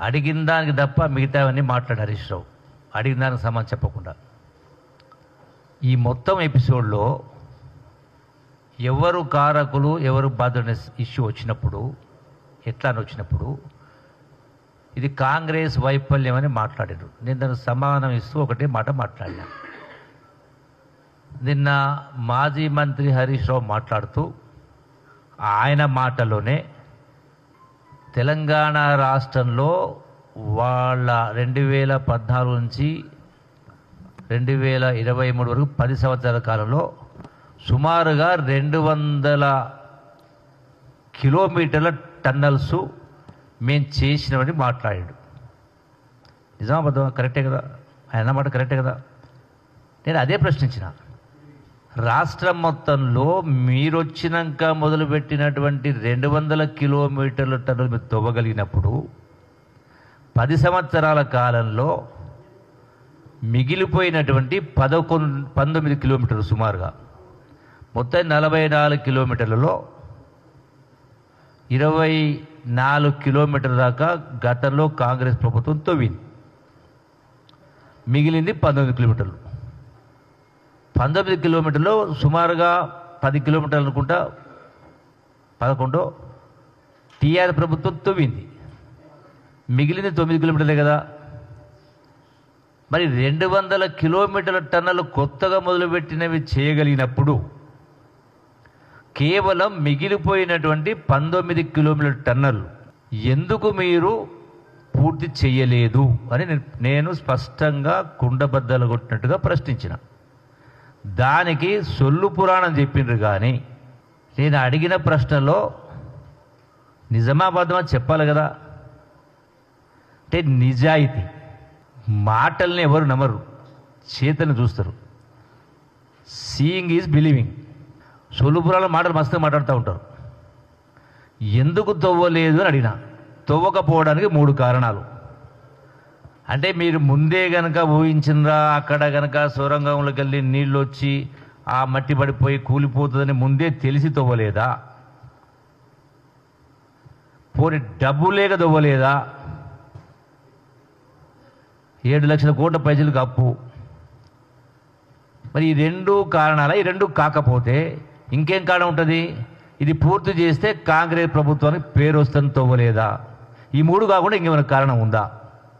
అడిగిన దానికి తప్ప మిగతావన్నీ మాట్లాడారు హరీష్ రావు, అడిగిన దానికి సమాధానం చెప్పకుండా. ఈ మొత్తం ఎపిసోడ్లో ఎవరు కారకులు ఎవరు బాధ్యులు ఇష్యూ వచ్చినప్పుడు, ఎట్లా అని వచ్చినప్పుడు ఇది కాంగ్రెస్ వైఫల్యం అని మాట్లాడారు. నేను దానికి సమాధానం ఇస్తూ ఒకటే మాట మాట్లాడినా. నిన్న మాజీ మంత్రి హరీష్ రావు మాట్లాడుతూ ఆయన మాటలోనే తెలంగాణ రాష్ట్రంలో వాళ్ళ 2014 నుంచి 2023 వరకు 10 సంవత్సరాల కాలంలో సుమారుగా 200 కిలోమీటర్ల టన్నల్స్ మేము చేసినామని మాట్లాడాడు. నిజామాబాద్ కరెక్టే కదా, ఆయన మాట కరెక్టే కదా. నేను అదే ప్రశ్నించిన. రాష్ట్రం మొత్తంలో మీరొచ్చినాక మొదలుపెట్టినటువంటి 200 కిలోమీటర్ల టన్నులు మీరు తవ్వగలిగినప్పుడు 10 సంవత్సరాల కాలంలో మిగిలిపోయినటువంటి 19 కిలోమీటర్లు సుమారుగా మొత్తం 44 కిలోమీటర్లలో 24 కిలోమీటర్ల దాకా గతంలో కాంగ్రెస్ ప్రభుత్వం తవ్వింది. మిగిలింది 19 కిలోమీటర్లు. 19 కిలోమీటర్లు సుమారుగా 10 కిలోమీటర్లు అనుకుంటా 11 టీఆర్ ప్రభుత్వం తవ్వింది. మిగిలింది 9 కిలోమీటర్లే కదా. మరి 200 కిలోమీటర్ల టన్నులు కొత్తగా మొదలుపెట్టినవి చేయగలిగినప్పుడు కేవలం మిగిలిపోయినటువంటి 19 కిలోమీటర్ల టన్నులు ఎందుకు మీరు పూర్తి చేయలేదు అని నేను స్పష్టంగా కుండబద్దలు కొట్టినట్టుగా ప్రశ్నించిన. దానికి సొల్లు పురాణం చెప్పిండ్రు. కానీ నేను అడిగిన ప్రశ్నలో నిజామాబాద్ అని చెప్పాలి కదా. అంటే నిజాయితీ మాటల్ని ఎవరు నమ్మరు, చేతను చూస్తారు. Seeing is believing. సొల్లుపురాల మాటలు మస్తు మాట్లాడుతూ ఉంటారు. ఎందుకు తవ్వలేదు అని అడిగిన. తవ్వకపోవడానికి 3 కారణాలు. అంటే మీరు ముందే గనక ఊహించినరా, అక్కడ గనక సొరంగంలోకి వెళ్ళి నీళ్ళు వచ్చి ఆ మట్టి పడిపోయి కూలిపోతుందని ముందే తెలిసి తవ్వలేదా? పోనీ డబ్బు లేక తవ్వలేదా? 7 లక్షల కోట్ల పైసలకు అప్పు. మరి ఈ 2 కారణాల, ఈ 2 కాకపోతే ఇంకేం కారణం ఉంటుంది? ఇది పూర్తి చేస్తే కాంగ్రెస్ ప్రభుత్వానికి పేరు వస్తుంది తవ్వలేదా? ఈ 3 కాకుండా ఇంకేమైనా కారణం ఉందా?